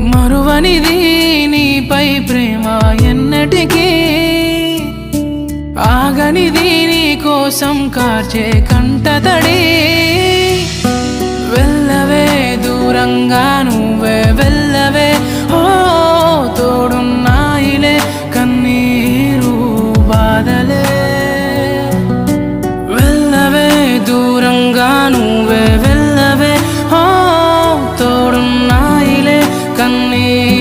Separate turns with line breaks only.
మరువనిది నీపై ప్రేమ ఎన్నటికీ ఆగనిది నీ కోసం కార్చే కంటతడి వెళ్ళవే దూరంగా నువ్వే వెళ్ళవే ఓ తోడున్నాయిలే కన్నీరు బాధలే వెళ్ళవే దూరంగా నువ్వే వెళ్ళవే ఓ తోడున్నాయిలే కన్నీరు